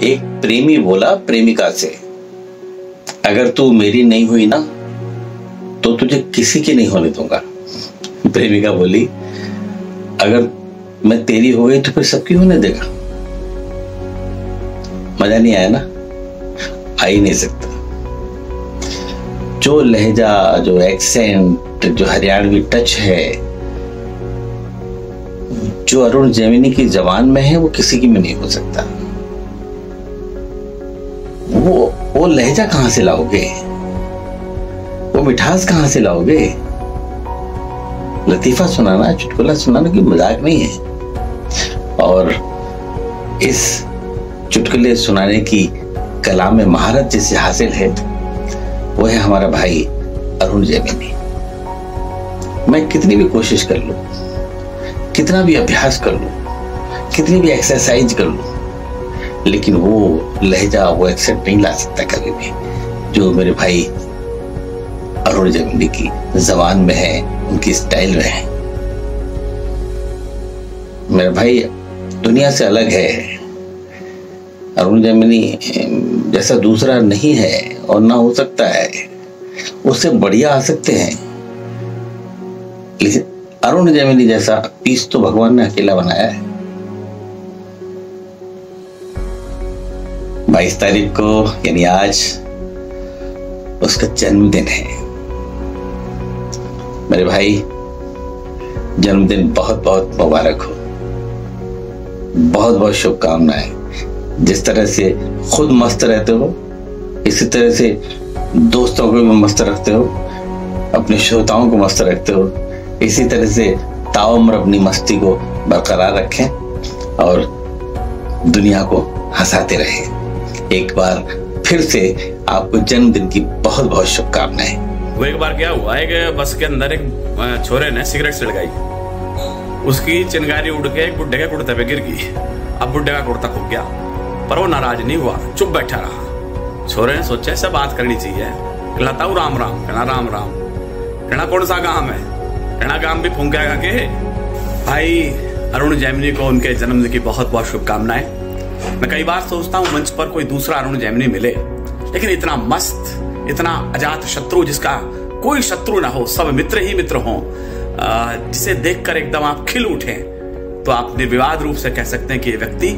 एक प्रेमी बोला प्रेमिका से, अगर तू मेरी नहीं हुई ना तो तुझे किसी की नहीं होने दूंगा। प्रेमिका बोली, अगर मैं तेरी हो गई तो फिर सबकी होने देगा। मजा नहीं आया ना? आ ही नहीं सकता। जो लहजा, जो एक्सेंट, जो हरियाणवी टच है, जो अरुण जेमिनी की जबान में है, वो किसी की में नहीं हो सकता। वो लहजा कहां से लाओगे? वो मिठास कहां से लाओगे? लतीफा सुनाना, चुटकुला सुनाना की मजाक नहीं है। और इस चुटकुले सुनाने की कला में महारत जिसे हासिल है वो है हमारा भाई अरुण जेमिनी। मैं कितनी भी कोशिश कर लूं, कितना भी अभ्यास कर लूं, कितनी भी एक्सरसाइज कर लूं, लेकिन वो लहजा, वो एक्सेंट नहीं ला सकता कभी भी जो मेरे भाई अरुण जेमिनी की जबान में है, उनकी स्टाइल में है। मेरा भाई दुनिया से अलग है। अरुण जेमिनी जैसा दूसरा नहीं है और ना हो सकता है। उससे बढ़िया आ सकते हैं, लेकिन अरुण जेमिनी जैसा पीस तो भगवान ने अकेला बनाया है। 22 तारीख को यानी आज उसका जन्मदिन है। मेरे भाई जन्मदिन बहुत बहुत मुबारक हो। बहुत बहुत शुभकामनाएं। जिस तरह से खुद मस्त रहते हो, इसी तरह से दोस्तों को भी मस्त रखते हो, अपने श्रोताओं को मस्त रखते हो, इसी तरह से ताउम्र अपनी मस्ती को बरकरार रखें और दुनिया को हंसाते रहें। एक बार फिर से आपको जन्मदिन की बहुत बहुत शुभकामनाएं। वो एक बार क्या हुआ है कि बस के अंदर एक छोरे ने सिगरेट छिड़काई, उसकी चिंगारी उड़ के एक बुड्ढे के कुर्ते पे गिर गई। अब बुड्ढे का कुर्ता खुल गया, पर वो नाराज नहीं हुआ, चुप बैठा रहा। छोरे ने सोचा ऐसे बात करनी चाहिए, कहता हूँ राम राम, कहना राम राम, कहना कौन सा गांव है, कहना गांव भी फूंक गया के। भाई अरुण जेमिनी को उनके जन्मदिन की बहुत बहुत शुभकामनाएं। मैं कई बार सोचता हूँ मंच पर कोई दूसरा अरुण जेमिनी मिले, लेकिन इतना मस्त, इतना अजात शत्रु, जिसका कोई शत्रु ना हो, सब मित्र ही मित्र हों, जिसे देखकर एकदम आप खिल उठें, तो आप निर्विवाद रूप से कह सकते हैं कि ये व्यक्ति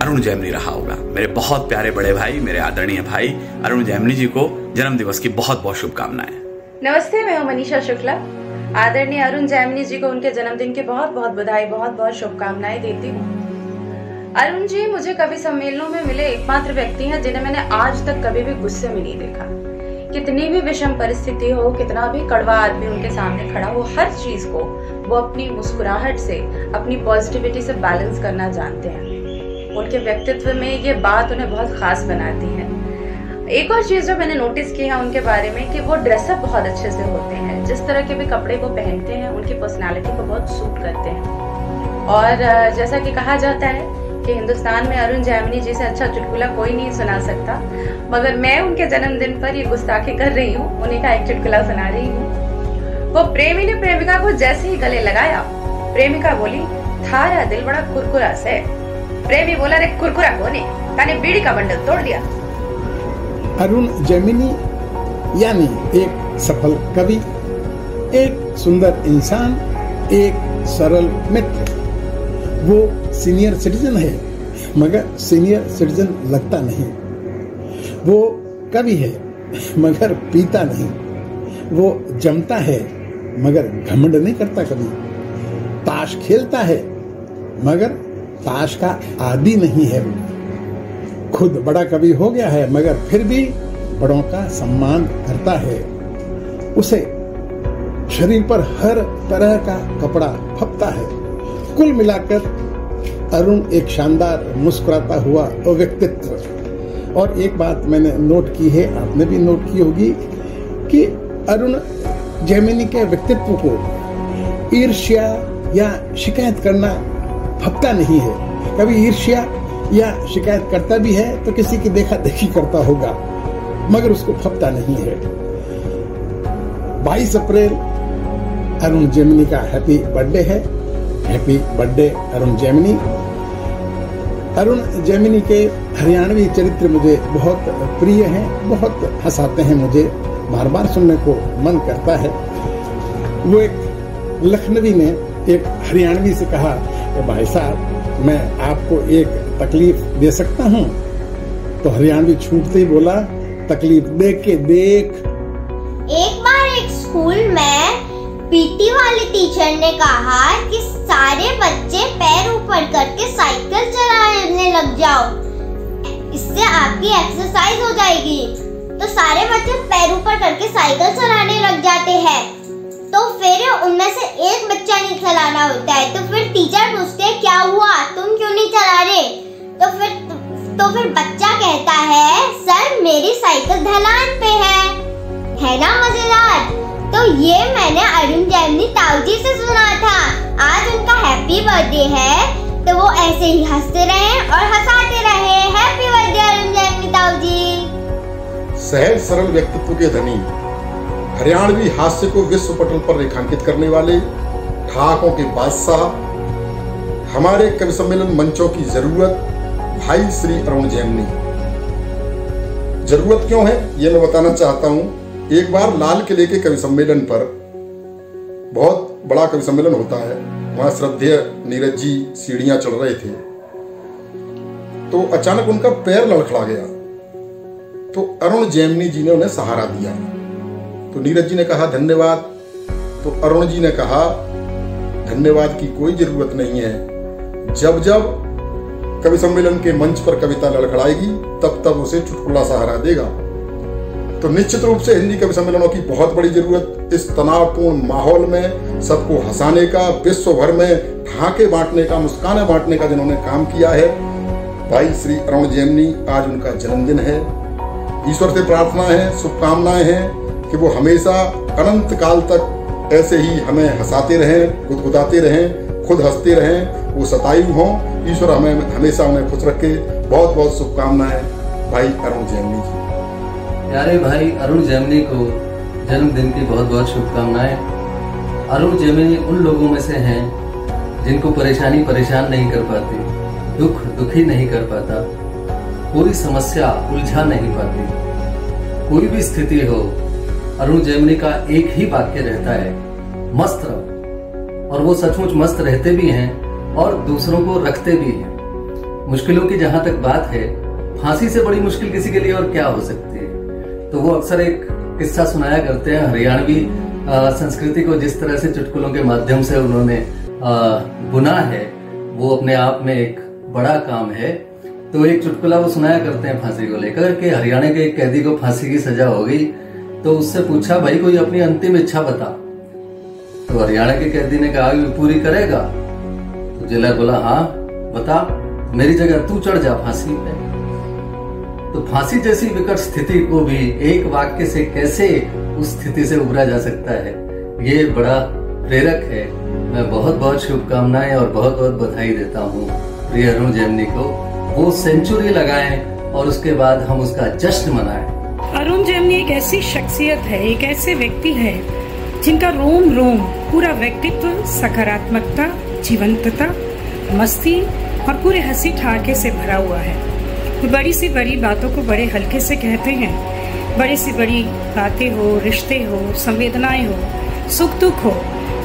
अरुण जेमिनी रहा होगा। मेरे बहुत प्यारे बड़े भाई, मेरे आदरणीय भाई अरुण जेमिनी जी को जन्म दिवस की बहुत बहुत शुभकामनाएं। नमस्ते, मैं हूं मनीषा शुक्ला। आदरणीय अरुण जेमिनी जी को उनके जन्मदिन की बहुत बहुत बधाई, बहुत बहुत शुभकामनाएं देती हूँ। अरुण जी मुझे कवि सम्मेलनों में मिले एकमात्र व्यक्ति हैं जिन्हें मैंने आज तक कभी भी गुस्से में नहीं देखा। कितनी भी विषम परिस्थिति हो, कितना भी कड़वा आदमी उनके सामने खड़ा हो, हर चीज को वो अपनी मुस्कुराहट से, अपनी पॉजिटिविटी से बैलेंस करना जानते हैं। उनके व्यक्तित्व में ये बात उन्हें बहुत खास बनाती है। एक और चीज जो मैंने नोटिस की है उनके बारे में कि वो ड्रेसअप बहुत अच्छे से होते हैं। जिस तरह के भी कपड़े वो पहनते हैं उनकी पर्सनालिटी को बहुत सूट करते हैं। और जैसा कि कहा जाता है कि हिंदुस्तान में अरुण जेमिनी जी से अच्छा चुटकुला कोई नहीं सुना सकता, मगर मैं उनके जन्मदिन पर ये गुस्ताखी कर रही हूँ, उन्हीं का एक चुटकुला सुना रही हूँ। वो प्रेमी ने प्रेमिका को जैसे ही गले लगाया, प्रेमिका बोली, थारा दिल बड़ा कुरकुरा से। प्रेमी बोला, रे कुरकुरा कोने, ताने बीड़ी का बंडल तोड़ दिया। अरुण जेमिनी यानी एक सफल कवि, एक सुंदर इंसान, एक सरल मित्र। वो सीनियर सिटीजन है मगर सीनियर सिटीजन लगता नहीं। वो कवि है मगर पीता नहीं। वो जमता है मगर घमंड नहीं करता कभी। ताश खेलता है मगर ताश का आदी नहीं है। खुद बड़ा कवि हो गया है मगर फिर भी बड़ों का सम्मान करता है। उसे शरीर पर हर तरह का कपड़ा फपता है। कुल मिलाकर अरुण एक शानदार मुस्कुराता हुआ व्यक्तित्व। और एक बात मैंने नोट की है, आपने भी नोट की होगी, कि अरुण जेमिनी के व्यक्तित्व को ईर्ष्या या शिकायत करना फपता नहीं है। कभी ईर्ष्या या शिकायत करता भी है तो किसी की देखा देखी करता होगा, मगर उसको फपता नहीं है। 22 अप्रैल अरुण जेमिनी का हैप्पी बर्थडे है। Happy birthday Arun Gemini. Arun Jaimini के हरियाणवी चरित्र मुझे बहुत प्रिय हैं, बहुत हंसाते हैं, मुझे बार बार सुनने को मन करता है। वो एक लखनवी ने एक हरियाणवी से कहा कि भाई साहब मैं आपको एक तकलीफ दे सकता हूँ? तो हरियाणवी छूटते ही बोला, तकलीफ देख के देख। एक बार एक स्कूल में पीटी वाले टीचर ने कहा कि सारे बच्चे पैर ऊपर करके साइकिल चलाने लग जाओ, इससे आपकी एक्सरसाइज हो जाएगी। तो सारे बच्चे पैर ऊपर करके साइकिल चलाने लग जाते हैं। तो फिर उनमें से एक बच्चा नहीं चलाना होता है। तो फिर टीचर पूछते हैं क्या हुआ, तुम क्यों नहीं चला रहे? तो फिर बच्चा कहता है सर मेरी साइकिल ढलान पे है ना मजेदार। तो ये मैंने अरुण जैमिनी ताऊ जी से सुना था। आज उनका हैप्पी बर्थडे है, तो वो ऐसे ही हंसते रहे और हंसाते रहे। हैप्पी बर्थडे अरुण जैमिनी ताऊ जी। सहज सरल व्यक्तित्व के धनी, हरियाणवी हास्य को विश्व पटल पर रेखांकित करने वाले ठहाकों के बादशाह, हमारे कवि सम्मेलन मंचों की जरूरत भाई श्री अरुण जैमिनी। जरूरत क्यों है ये मैं बताना चाहता हूं। एक बार लाल किले के कवि सम्मेलन पर, बहुत बड़ा कवि सम्मेलन होता है, वहां श्रद्धेय नीरज जी सीढ़ियां चढ़ रहे थे, तो अचानक उनका पैर लड़खड़ा गया। तो अरुण जैमिनी जी ने उन्हें सहारा दिया। तो नीरज जी ने कहा धन्यवाद। तो अरुण जी ने कहा धन्यवाद की कोई जरूरत नहीं है, जब जब कवि सम्मेलन के मंच पर कविता लड़खड़ाएगी तब तब उसे चुटकुला सहारा देगा। तो निश्चित रूप से हिंदी कवि सम्मेलनों की बहुत बड़ी जरूरत। इस तनावपूर्ण माहौल में सबको हंसाने का, विश्व भर में ढाके बांटने का, मुस्कानें बांटने का जिन्होंने काम किया है, भाई श्री अरुण जैमिनी, आज उनका जन्मदिन है। ईश्वर से प्रार्थना है, शुभकामनाएं हैं कि वो हमेशा अनंत काल तक ऐसे ही हमें हंसाते रहें, गुदगुदाते रहें, खुद हंसते रहें, वो सतायु हों। ईश्वर हमें हमेशा उन्हें खुश रखे। बहुत बहुत शुभकामनाएं भाई अरुण जैमिनी जी। प्यारे भाई अरुण जैमिनी को जन्मदिन की बहुत बहुत शुभकामनाएं। अरुण जैमिनी उन लोगों में से हैं जिनको परेशानी परेशान नहीं कर पाती, दुख दुखी नहीं कर पाता, कोई समस्या उलझा नहीं पाती। कोई भी स्थिति हो, अरुण जैमिनी का एक ही वाक्य रहता है, मस्त रहो। और वो सचमुच मस्त रहते भी हैं और दूसरों को रखते भी हैं। मुश्किलों की जहां तक बात है, फांसी से बड़ी मुश्किल किसी के लिए और क्या हो सकती है। तो वो अक्सर एक किस्सा सुनाया करते हैं। हरियाणवी संस्कृति को जिस तरह से चुटकुलों के माध्यम से उन्होंने बुना है, वो अपने आप में एक बड़ा काम है। तो एक चुटकुला वो सुनाया करते हैं फांसी को लेकर कि हरियाणा के एक कैदी को फांसी की सजा हो गई। तो उससे पूछा भाई कोई अपनी अंतिम इच्छा बता। तो हरियाणा के कैदी ने कहा पूरी करेगा। तो जेलर बोला हाँ बता, मेरी जगह तू चढ़ जा फांसी पे। तो फांसी जैसी विकट स्थिति को भी एक वाक्य से कैसे उस स्थिति से उबरा जा सकता है, ये बड़ा प्रेरक है। मैं बहुत बहुत शुभकामनाएं और बहुत बहुत बधाई देता हूँ प्रिय अरुण जैमिनी को। वो सेंचुरी लगाएं और उसके बाद हम उसका जश्न मनाएं। अरुण जैमिनी एक ऐसी शख्सियत है, एक ऐसे व्यक्ति है जिनका रोम रोम पूरा व्यक्तित्व सकारात्मकता, जीवंतता, मस्ती और पूरे हंसी ठहाके से भरा हुआ है। बड़ी सी बड़ी बातों को बड़े हल्के से कहते हैं। बड़ी सी बड़ी बातें हो, रिश्ते हो, संवेदनाएं हो, सुख दुख हो,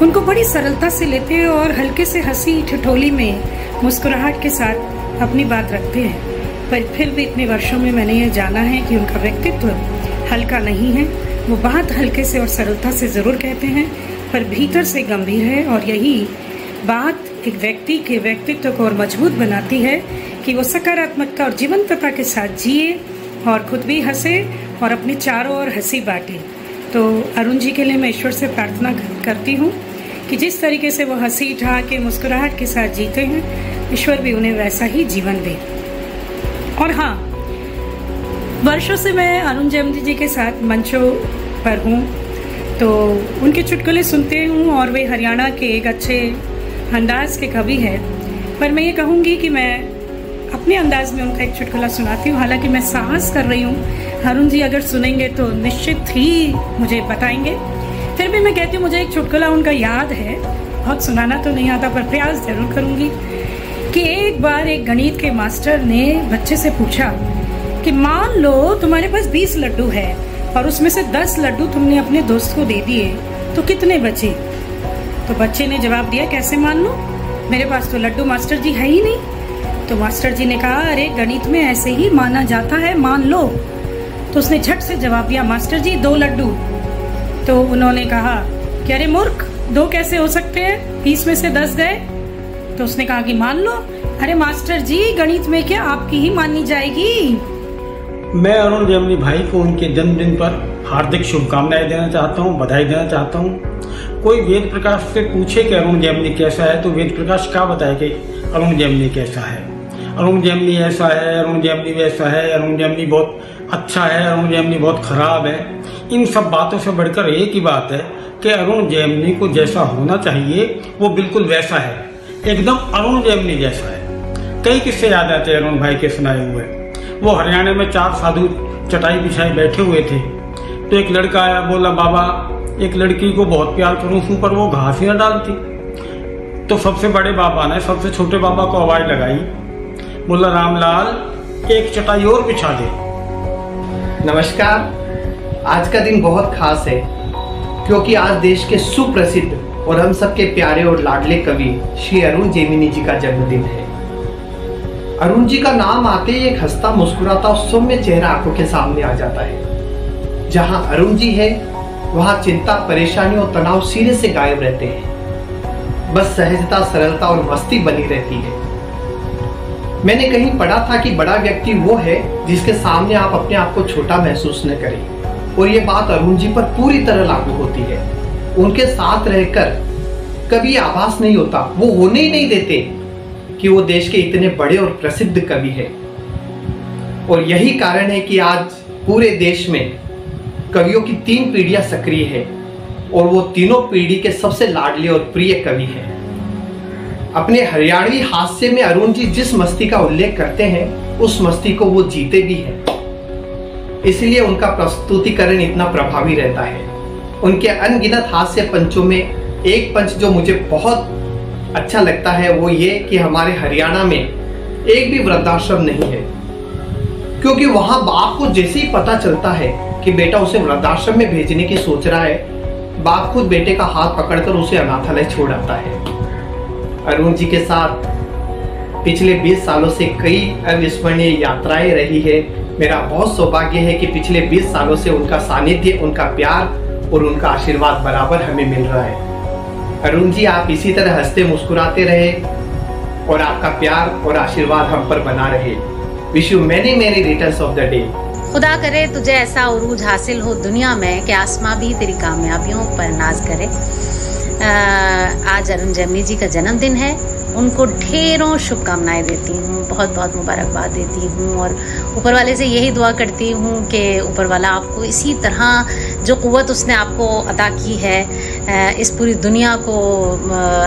उनको बड़ी सरलता से लेते हैं और हल्के से हंसी ठिठोली में मुस्कुराहट के साथ अपनी बात रखते हैं। पर फिर भी इतने वर्षों में मैंने ये जाना है कि उनका व्यक्तित्व हल्का नहीं है। वो बात हल्के से और सरलता से जरूर कहते हैं, पर भीतर से गंभीर है। और यही बात एक व्यक्ति के व्यक्तित्व को और मजबूत बनाती है कि वो सकारात्मकता और जीवंतता के साथ जिए और खुद भी हंसे और अपने चारों ओर हंसी बांटे। तो अरुण जी के लिए मैं ईश्वर से प्रार्थना करती हूँ कि जिस तरीके से वो हंसी ठहाके मुस्कुराहट के साथ जीते हैं, ईश्वर भी उन्हें वैसा ही जीवन दे। और हाँ, वर्षों से मैं अरुण जैमिनी जी के साथ मंचों पर हूँ, तो उनके चुटकुले सुनते हूँ और वे हरियाणा के एक अच्छे अंदाज के कवि हैं। पर मैं ये कहूँगी कि मैं अपने अंदाज में उनका एक चुटकुला सुनाती हूँ। हालांकि मैं साहस कर रही हूँ, अरुण जी अगर सुनेंगे तो निश्चित ही मुझे बताएंगे। फिर भी मैं कहती हूँ मुझे एक चुटकुला उनका याद है, बहुत सुनाना तो नहीं आता पर प्रयास जरूर करूँगी। कि एक बार एक गणित के मास्टर ने बच्चे से पूछा कि मान लो तुम्हारे पास 20 लड्डू है और उसमें से 10 लड्डू तुमने अपने दोस्त को दे दिए, तो कितने बचे? तो बच्चे ने जवाब दिया, कैसे मान लो, मेरे पास तो लड्डू मास्टर जी है ही नहीं। तो मास्टर जी ने कहा, अरे गणित में ऐसे ही माना जाता है, मान लो। तो उसने झट से जवाब दिया, मास्टर जी 2 लड्डू। तो उन्होंने कहा कि अरे मूर्ख, 2 कैसे हो सकते हैं, 20 में से 10 गए। तो उसने कहा कि मान लो। अरे मास्टर जी, गणित में क्या आपकी ही मानी जाएगी? मैं अरुण जेमनी भाई को उनके जन्मदिन पर हार्दिक शुभकामनाएं देना चाहता हूं, बधाई देना चाहता हूं। कोई वेद प्रकाश से पूछे कि अरुण जेमनी कैसा है, तो वेद प्रकाश क्या बताए कि अरुण जेमनी कैसा है, अरुण जेमनी ऐसा है, अरुण जेमनी वैसा है, अरुण जेमनी बहुत अच्छा है, अरुण जेमनी बहुत खराब है। इन सब बातों से बढ़कर एक ही बात है कि अरुण जेमनी को जैसा होना चाहिए वो बिल्कुल वैसा है, एकदम अरुण जेमनी जैसा है। कई किस्से याद आते हैं अरुण भाई के सुनाए हुए। वो हरियाणा में 4 साधु चटाई बिछाई बैठे हुए थे, तो एक लड़का आया, बोला, बाबा एक लड़की को बहुत प्यार करूं छू पर वो घास ही न डालती। तो सबसे बड़े बाबा ने सबसे छोटे बाबा को आवाज लगाई, बोला, रामलाल एक चटाई और बिछा दे। नमस्कार। आज का दिन बहुत खास है क्योंकि आज देश के सुप्रसिद्ध और हम सबके प्यारे और लाडले कवि श्री अरुण जेमिनी जी का जन्मदिन है। अरुण जी का नाम आते ही एक हंसता मुस्कुराता और सौम्य चेहरा आंखों के सामने आ जाता है। जहां अरुण जी है वहां चिंता, परेशानी और तनाव सिरे से गायब रहते हैं। बस सहजता, सरलता और मस्ती बनी रहती है। मैंने कहीं पढ़ा था कि बड़ा व्यक्ति वो है जिसके सामने आप अपने आप को छोटा महसूस न करें, और ये बात अरुण जी पर पूरी तरह लागू होती है। उनके साथ रहकर कभी आभास नहीं होता, वो होने ही नहीं देते कि वो देश के इतने बड़े और प्रसिद्ध कवि हैं। और यही कारण है कि आज पूरे देश में कवियों की 3 पीढ़ियां सक्रिय है और वो तीनों पीढ़ी के सबसे लाडले और प्रिय कवि हैं। अपने हरियाणवी हास्य में अरुण जी जिस मस्ती का उल्लेख करते हैं उस मस्ती को वो जीते भी हैं, इसलिए उनका प्रस्तुतिकरण इतना प्रभावी रहता है। उनके अनगिनत हास्य पंचों में एक पंच जो मुझे बहुत अच्छा लगता है वो ये कि हमारे हरियाणा में एक भी वृद्धाश्रम नहीं है, क्योंकि वहां बाप को जैसे ही पता चलता है कि बेटा उसे वृद्धाश्रम में भेजने की सोच रहा है, बाप खुद बेटे का हाथ पकड़कर उसे अनाथालय छोड़ आता है। अरुण जी के साथ पिछले 20 सालों से कई अविस्मरणीय यात्राएं रही है। मेरा बहुत सौभाग्य है कि पिछले 20 सालों से उनका सानिध्य, उनका प्यार और उनका आशीर्वाद बराबर हमें मिल रहा है। अरुण जी, आप इसी तरह हंसते मुस्कुराते रहे और आपका प्यार और आशीर्वाद हम पर बना रहे। Wish you many many returns of the day. खुदा करे तुझे ऐसा उरूज हासिल हो दुनिया में कि आसमां भी तेरी कामयाबियों पर नाज करे। आज अरुण जेमनी जी का जन्मदिन है, उनको ढेरों शुभकामनाएं देती हूँ, बहुत बहुत मुबारकबाद देती हूँ और ऊपर वाले से यही दुआ करती हूँ कि ऊपर वाला आपको इसी तरह जो क़ुव्वत उसने आपको अता की है, इस पूरी दुनिया को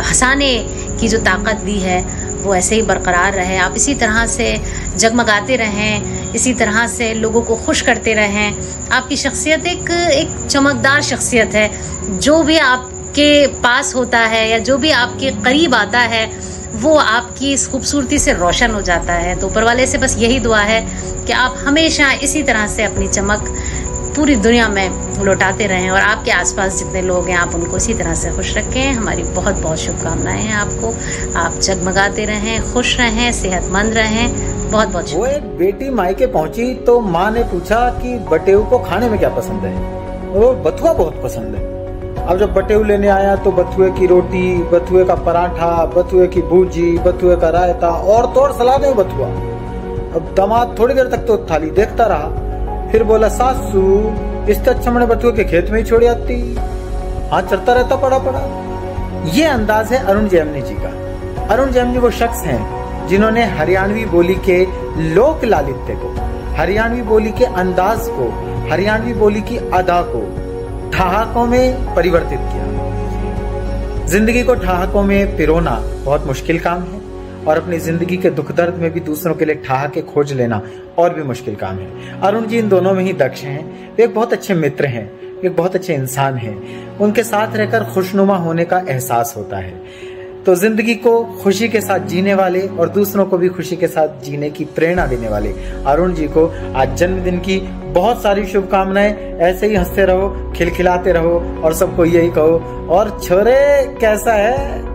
हंसाने की जो ताकत दी है वो ऐसे ही बरकरार रहे। आप इसी तरह से जगमगाते रहें, इसी तरह से लोगों को खुश करते रहें। आपकी शख्सियत एक चमकदार शख्सियत है। जो भी आपके पास होता है या जो भी आपके करीब आता है वो आपकी इस खूबसूरती से रोशन हो जाता है। तो ऊपर वाले से बस यही दुआ है कि आप हमेशा इसी तरह से अपनी चमक पूरी दुनिया में लौटाते रहें और आपके आसपास जितने लोग हैं आप उनको इसी तरह से खुश रखें। हमारी बहुत बहुत शुभकामनाएं हैं आपको। आप जगमगाते रहें, खुश रहें, सेहतमंद रहें। बहुत बहुत। वो एक बेटी मायके पहुंची तो माँ ने पूछा कि बटेऊ को खाने में क्या पसंद है। वो बथुआ बहुत पसंद है। अब जब बटेऊ लेने आया तो बथुए की रोटी, बथुए का पराठा, बथुए की भूजी, बथुए का रायता और तोड़ सलाद में बथुआ। अब दामाद थोड़ी देर तक तो थाली देखता रहा, फिर बोला, सासू इससे अच्छा मैंने बथुए के खेत में ही छोड़ आती, हाथ चलता रहता पड़ा पड़ा। ये अंदाज है अरुण जेमनी जी का। अरुण जेमनी वो शख्स हैं जिन्होंने हरियाणवी बोली के लोक लालित्य को, हरियाणवी बोली के अंदाज को, हरियाणवी बोली की अदा को ठहाकों में परिवर्तित किया। जिंदगी को ठहाकों में पिरोना बहुत मुश्किल काम है और अपनी जिंदगी के दुख दर्द में भी दूसरों के लिए ठहाके खोज लेना और भी मुश्किल काम है। अरुण जी इन दोनों में ही दक्ष हैं। वे एक बहुत अच्छे मित्र हैं, एक बहुत अच्छे इंसान हैं। उनके साथ रहकर खुशनुमा होने का एहसास होता है। तो जिंदगी को खुशी के साथ जीने वाले और दूसरों को भी खुशी के साथ जीने की प्रेरणा देने वाले अरुण जी को आज जन्मदिन की बहुत सारी शुभकामनाएं। ऐसे ही हंसते रहो, खिलखिलाते रहो और सबको यही कहो, और छोरे कैसा है।